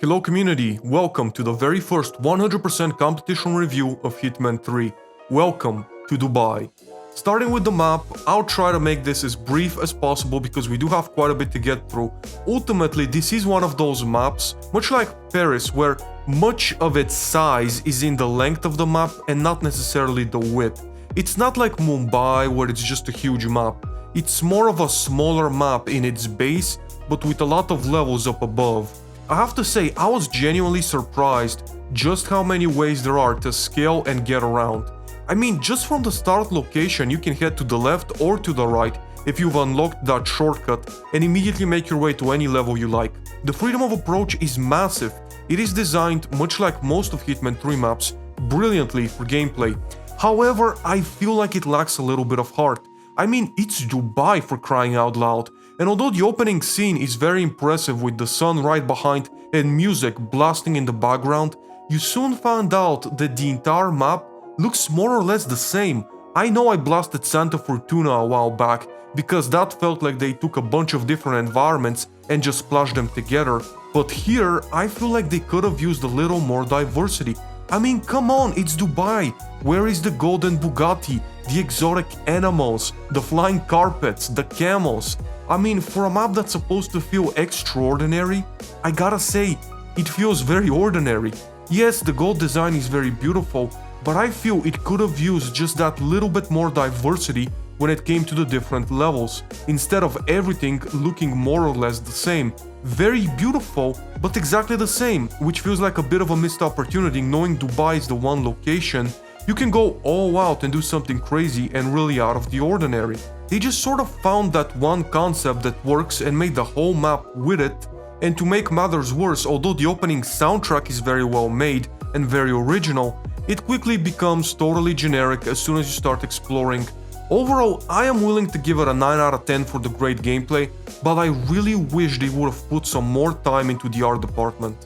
Hello community, welcome to the very first 100% competition review of Hitman 3. Welcome to Dubai. Starting with the map, I'll try to make this as brief as possible because we do have quite a bit to get through. Ultimately, this is one of those maps, much like Paris, where much of its size is in the length of the map and not necessarily the width. It's not like Mumbai where it's just a huge map. It's more of a smaller map in its base, but with a lot of levels up above. I have to say, I was genuinely surprised just how many ways there are to scale and get around. I mean, just from the start location, you can head to the left or to the right if you've unlocked that shortcut and immediately make your way to any level you like. The freedom of approach is massive. It is designed, much like most of Hitman 3 maps, brilliantly for gameplay. However, I feel like it lacks a little bit of heart. I mean, it's Dubai for crying out loud. And although the opening scene is very impressive with the sun right behind and music blasting in the background, you soon find out that the entire map looks more or less the same. I know I blasted Santa Fortuna a while back because that felt like they took a bunch of different environments and just splashed them together, but here I feel like they could have used a little more diversity. I mean, come on, it's Dubai. Where is the golden Bugatti, the exotic animals, the flying carpets, the camels? I mean, for a map that's supposed to feel extraordinary, I gotta say, it feels very ordinary. Yes, the gold design is very beautiful, but I feel it could have used just that little bit more diversity when it came to the different levels, instead of everything looking more or less the same. Very beautiful, but exactly the same, which feels like a bit of a missed opportunity. Knowing Dubai is the one location, you can go all out and do something crazy and really out of the ordinary. They just sort of found that one concept that works and made the whole map with it. And to make matters worse, although the opening soundtrack is very well made and very original, it quickly becomes totally generic as soon as you start exploring. Overall, I am willing to give it a 9 out of 10 for the great gameplay, but I really wish they would have put some more time into the art department.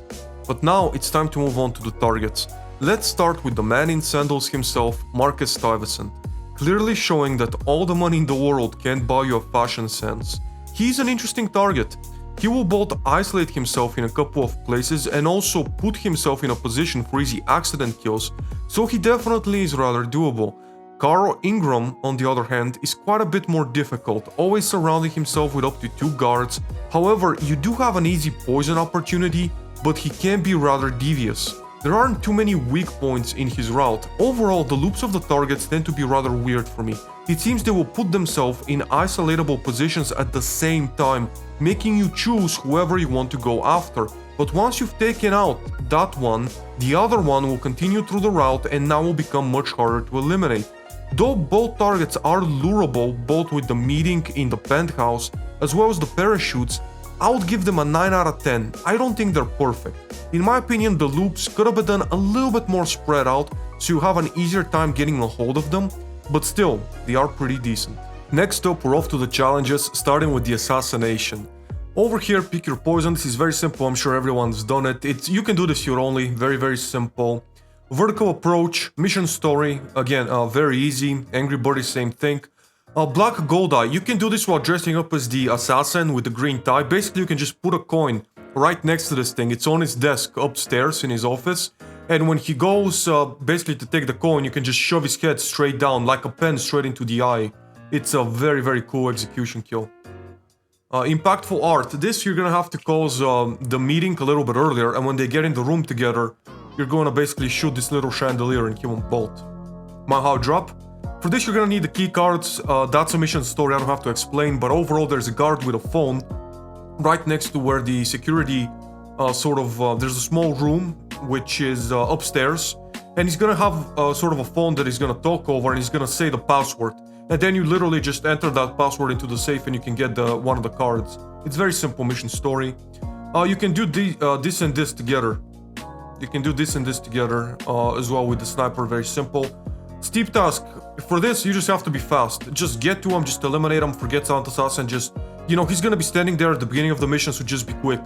But now it's time to move on to the targets. Let's start with the man in sandals himself, Marcus Stuyvesant, clearly showing that all the money in the world can't buy you a fashion sense. He's an interesting target. He will both isolate himself in a couple of places and also put himself in a position for easy accident kills, so he definitely is rather doable. Carl Ingram, on the other hand, is quite a bit more difficult, always surrounding himself with up to 2 guards. However, you do have an easy poison opportunity, but he can be rather devious. There aren't too many weak points in his route. Overall, the loops of the targets tend to be rather weird for me. It seems they will put themselves in isolatable positions at the same time, making you choose whoever you want to go after. But once you've taken out that one, the other one will continue through the route and now will become much harder to eliminate. Though both targets are lureable, both with the meeting in the penthouse as well as the parachutes, I would give them a 9 out of 10. I don't think they're perfect. In my opinion, the loops could have been done a little bit more spread out so you have an easier time getting a hold of them, but still, they are pretty decent. Next up, we're off to the challenges, starting with the assassination. Over here, pick your poison. This is very simple, I'm sure everyone's done it. You can do this here only, very simple. Vertical approach, mission story, again, very easy. Angry Birdies, same thing. Black gold eye, you can do this while dressing up as the assassin with the green tie. Basically, you can just put a coin right next to this thing. It's on his desk upstairs in his office. And when he goes basically to take the coin, you can just shove his head straight down like a pen straight into the eye. It's a very cool execution kill. Impactful art. This you're gonna have to cause the meeting a little bit earlier, and when they get in the room together, you're gonna basically shoot this little chandelier and kill them both. Manhao drop. For this you're gonna need the key cards. That's a mission story, I don't have to explain, but overall there's a guard with a phone right next to where the security there's a small room which is upstairs, and he's gonna have sort of a phone that he's gonna talk over, and he's gonna say the password. And then you literally just enter that password into the safe and you can get one of the cards. It's very simple mission story. You can do this and this together. You can do this and this together as well with the sniper, very simple. Steep task. For this, you just have to be fast. Just get to him, just eliminate him, forget Silent Assassin, just... he's gonna be standing there at the beginning of the mission, so just be quick.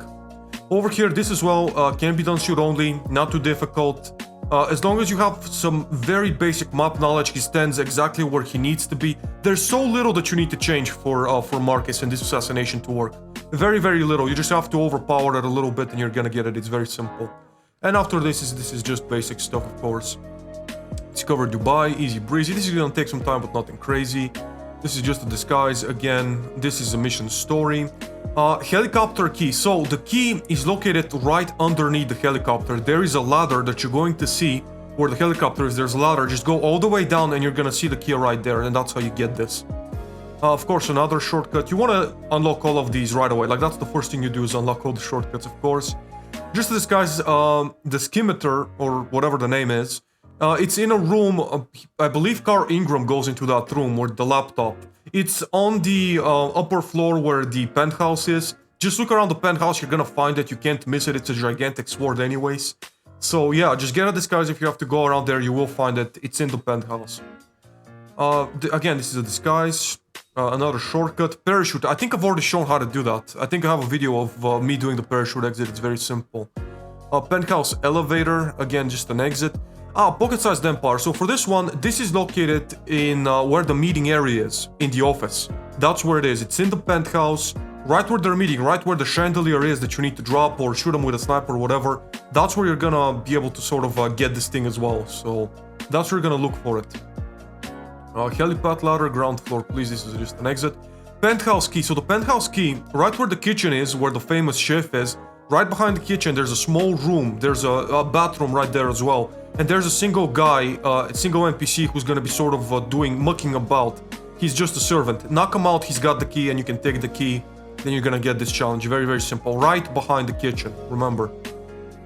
Over here, this as well can be done shoot only, not too difficult. As long as you have some very basic map knowledge, he stands exactly where he needs to be. There's so little that you need to change for Marcus and this assassination to work. Very, very little. You just have to overpower it a little bit and you're gonna get it. It's very simple. And after this is just basic stuff, of course. Discover Dubai, easy breezy. This is gonna take some time, but nothing crazy. This is just a disguise. Again, this is a mission story. Helicopter key. So the key is located right underneath the helicopter. There is a ladder that you're going to see where the helicopter is. There's a ladder. Just go all the way down and you're gonna see the key right there, and that's how you get this. Of course, another shortcut. You want to unlock all of these right away. Like, that's the first thing you do is unlock all the shortcuts, of course. Just to disguise the skimitar, or whatever the name is. It's in a room. I believe Carl Ingram goes into that room where the laptop. It's on the upper floor where the penthouse is. Just look around the penthouse, you're gonna find it. You can't miss it. It's a gigantic sword anyways. So yeah, just get a disguise. If you have to go around there, you will find it. It's in the penthouse. Again, this is a disguise. Another shortcut. Parachute. I think I've already shown how to do that. I think I have a video of me doing the parachute exit. It's very simple. Penthouse elevator. Again, just an exit. Pocket-sized empire. So for this one, this is located in where the meeting area is, in the office. That's where it is. It's in the penthouse, right where they're meeting, right where the chandelier is that you need to drop or shoot them with a sniper or whatever. That's where you're gonna be able to sort of get this thing as well. So that's where you're gonna look for it. Helipad ladder, ground floor, please. This is just an exit. Penthouse key. So the penthouse key, right where the kitchen is, where the famous chef is, right behind the kitchen, there's a small room. There's a bathroom right there as well. And there's a single guy, a single NPC who's gonna be sort of mucking about. He's just a servant. Knock him out, he's got the key, and you can take the key. Then you're gonna get this challenge. Very, very simple. Right behind the kitchen, remember.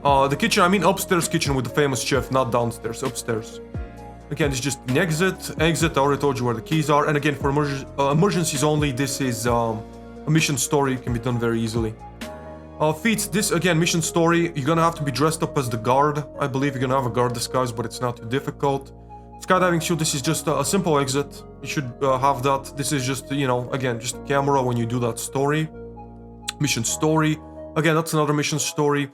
The kitchen, I mean upstairs kitchen with the famous chef, not downstairs, upstairs. Again, it's just an exit. Exit, I already told you where the keys are. And again, for emergencies only, this is a mission story. It can be done very easily. Feats, this again, mission story. You're gonna have to be dressed up as the guard. I believe you're gonna have a guard disguise, but it's not too difficult. Skydiving suit, this is just a simple exit. You should have that. This is just, you know, again, just a camera when you do that story. Mission story. Again, that's another mission story.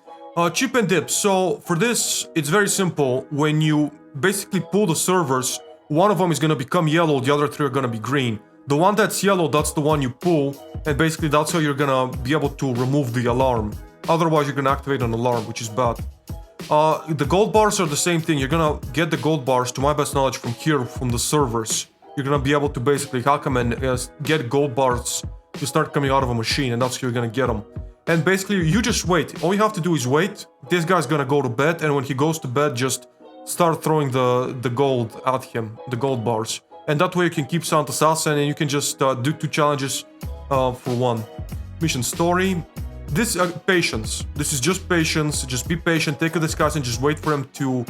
Chip and dip. So for this, it's very simple. When you basically pull the servers, one of them is gonna become yellow, the other three are gonna be green. The one that's yellow, that's the one you pull, and basically that's how you're gonna be able to remove the alarm. Otherwise, you're gonna activate an alarm, which is bad. The gold bars are the same thing. You're gonna get the gold bars, to my best knowledge, from here, from the servers. You're gonna be able to basically hack them and get gold bars to start coming out of a machine, and that's how you're gonna get them. And basically, you just wait. All you have to do is wait. This guy's gonna go to bed, and when he goes to bed, just start throwing the gold at him, the gold bars. And that way you can keep Silent Assassin and you can just do 2 challenges for 1. Mission story. This, patience. This is just patience. Just be patient, take a disguise and just wait for him to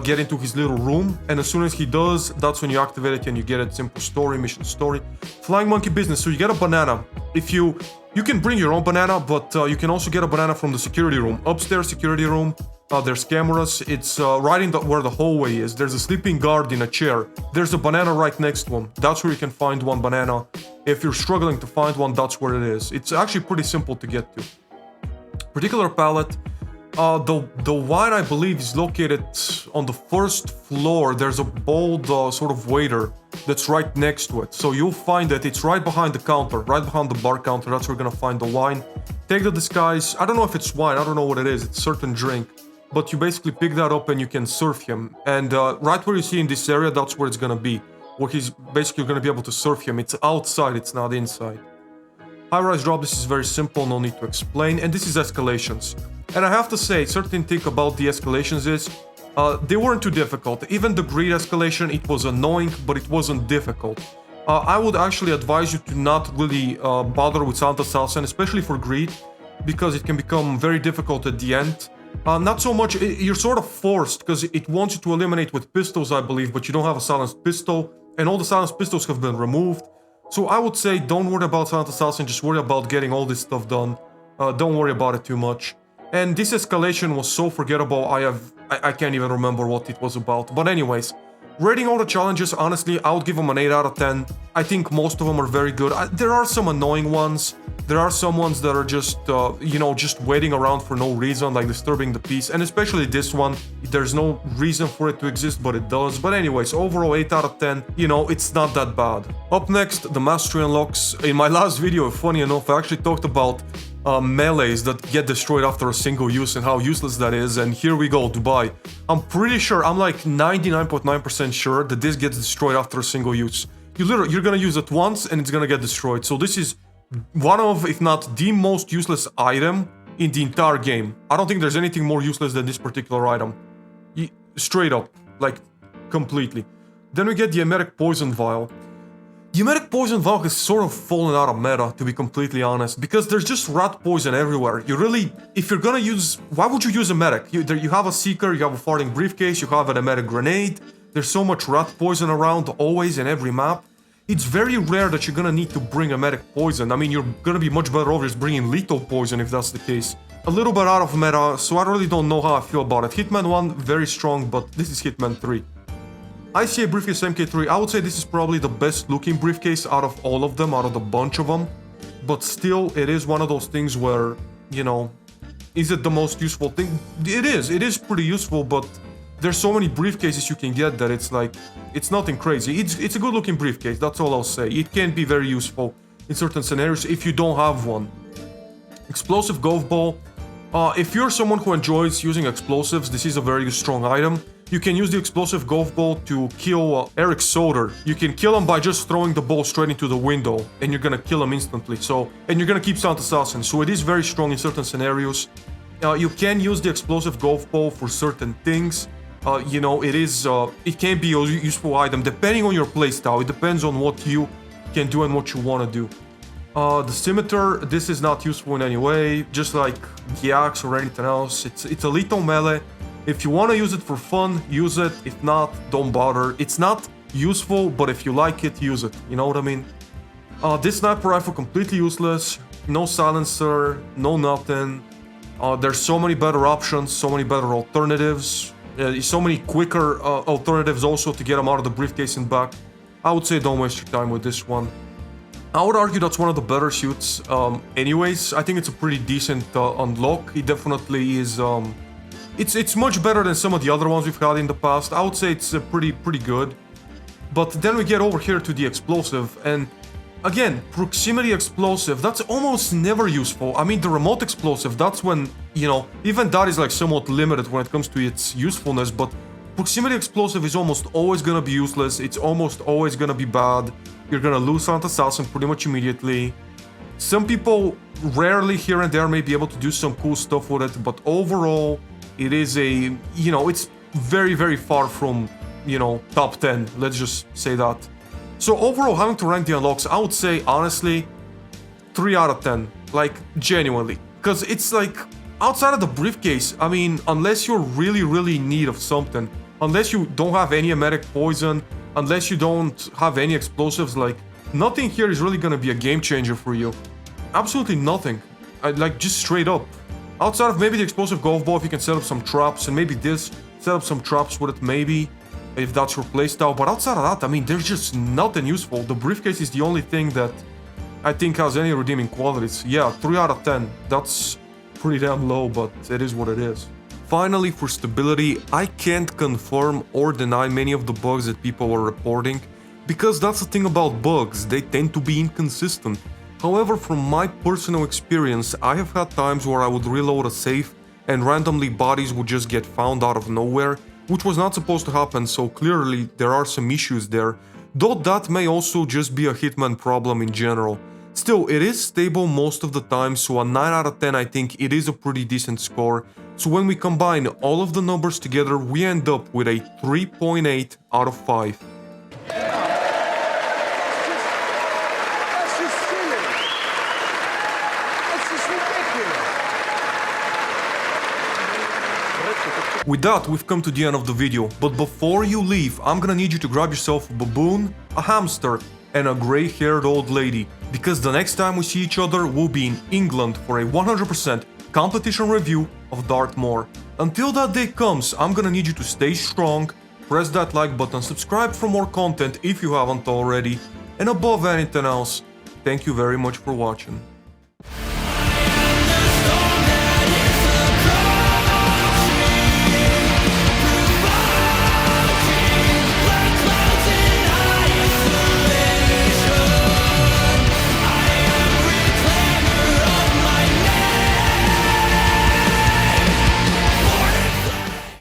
get into his little room. And as soon as he does, that's when you activate it and you get it. Simple story, mission story. Flying monkey business. So you get a banana. If you can bring your own banana, but you can also get a banana from the security room. Upstairs security room. There's cameras. It's right in where the hallway is. There's a sleeping guard in a chair. There's a banana right next to him. That's where you can find one banana. If you're struggling to find one, that's where it is. It's actually pretty simple to get to. Particular palette. The wine, I believe, is located on the 1st floor. There's a bold sort of waiter that's right next to it. So you'll find it. It's right behind the counter, right behind the bar counter. That's where you're gonna find the wine. Take the disguise. I don't know if it's wine. I don't know what it is. It's a certain drink. But you basically pick that up and you can surf him. And right where you see in this area, that's where it's gonna be. Where he's basically gonna be able to surf him. It's outside, it's not inside. High-rise drop, this is very simple, no need to explain. And this is escalations. And I have to say, certain thing about the escalations is, they weren't too difficult. Even the greed escalation, it was annoying, but it wasn't difficult. I would actually advise you to not really bother with Silent Assassin, especially for greed, because it can become very difficult at the end. Not so much, you're sort of forced, because it wants you to eliminate with pistols, I believe, but you don't have a silenced pistol, and all the silenced pistols have been removed. So I would say don't worry about Silent Assassin, just worry about getting all this stuff done. Don't worry about it too much. And this escalation was so forgettable, I can't even remember what it was about. But anyways, rating all the challenges, honestly, I would give them an 8 out of 10. I think most of them are very good. There are some annoying ones, There are some ones that are just, you know, just waiting around for no reason, like disturbing the peace. And especially this one, there's no reason for it to exist, but it does. But anyways, overall 8 out of 10, you know, it's not that bad. Up next, the mastery unlocks. In my last video, funny enough, I actually talked about melees that get destroyed after a single use and how useless that is. And here we go, Dubai. I'm pretty sure, I'm like 99.9% sure that this gets destroyed after a single use. You're gonna use it once and it's gonna get destroyed. So this is one of, if not the most useless item in the entire game. I don't think there's anything more useless than this particular item. Straight up, like, completely. Then we get the emetic poison vial. The emetic poison vial has sort of fallen out of meta, to be completely honest, because there's just rat poison everywhere. You really, if you're gonna use, why would you use emetic? You have a seeker, you have a farting briefcase, you have an emetic grenade. There's so much rat poison around, always in every map. It's very rare that you're gonna need to bring emetic poison. I mean, you're gonna be much better off just bringing lethal poison if that's the case. A little bit out of meta, so I really don't know how I feel about it. Hitman 1, very strong, but this is Hitman 3. ICA briefcase MK3, I would say this is probably the best looking briefcase out of all of them, out of the bunch of them. But still, it is one of those things where, you know, is it the most useful thing? It is pretty useful, but there's so many briefcases you can get that it's like, it's nothing crazy. It's a good looking briefcase, that's all I'll say. It can be very useful in certain scenarios if you don't have one. Explosive golf ball. If you're someone who enjoys using explosives, this is a very strong item. You can use the explosive golf ball to kill Eric Soder. You can kill him by just throwing the ball straight into the window, and you're gonna kill him instantly. So, and you're gonna keep Silent Assassin. So it is very strong in certain scenarios. You can use the explosive golf ball for certain things. You know, it can be a useful item depending on your playstyle. It depends on what you can do and what you want to do. The scimitar, this is not useful in any way, just like the axe or anything else. It's a lethal melee. If you want to use it for fun, use it. If not, don't bother. It's not useful, but if you like it, use it. You know what I mean? This sniper rifle, completely useless. No silencer, no nothing. There's so many better options, so many better alternatives. So many quicker alternatives also to get them out of the briefcase and back. I would say don't waste your time with this one. I would argue that's one of the better suits. Anyways, I think it's a pretty decent unlock. It definitely is. It's much better than some of the other ones we've had in the past. I would say it's pretty good. But then we get over here to the explosive, and again, proximity explosive, that's almost never useful. I mean, the remote explosive, that's when, you know, even that is like somewhat limited when it comes to its usefulness, but proximity explosive is almost always gonna be useless. It's almost always gonna be bad. You're gonna lose Silent Assassin pretty much immediately. Some people rarely here and there may be able to do some cool stuff with it, but overall, it is a, you know, it's very, very far from, you know, top 10. Let's just say that. So overall, having to rank the unlocks, I would say, honestly, 3 out of 10. Like, genuinely. Because it's like, outside of the briefcase, I mean, unless you're really, really in need of something, unless you don't have any emetic poison, unless you don't have any explosives, like, nothing here is really gonna be a game changer for you. Absolutely nothing. Like, just straight up. Outside of maybe the explosive golf ball, if you can set up some traps, and maybe this, set up some traps with it, maybe, if that's your playstyle. But outside of that, I mean, there's just nothing useful. The briefcase is the only thing that I think has any redeeming qualities. Yeah, 3 out of 10. That's pretty damn low, but it is what it is. Finally, for stability, I can't confirm or deny many of the bugs that people are reporting, because that's the thing about bugs, they tend to be inconsistent. However, from my personal experience, I have had times where I would reload a safe and randomly bodies would just get found out of nowhere, which was not supposed to happen, so clearly there are some issues there, though that may also just be a Hitman problem in general. Still, it is stable most of the time, so a 9 out of 10 I think it is a pretty decent score. So when we combine all of the numbers together, we end up with a 3.8 out of 5. With that, we've come to the end of the video, but before you leave, I'm gonna need you to grab yourself a baboon, a hamster, and a grey-haired old lady, because the next time we see each other, we'll be in England for a 100% competition review of Dartmoor. Until that day comes, I'm gonna need you to stay strong, press that like button, subscribe for more content if you haven't already, and above anything else, thank you very much for watching.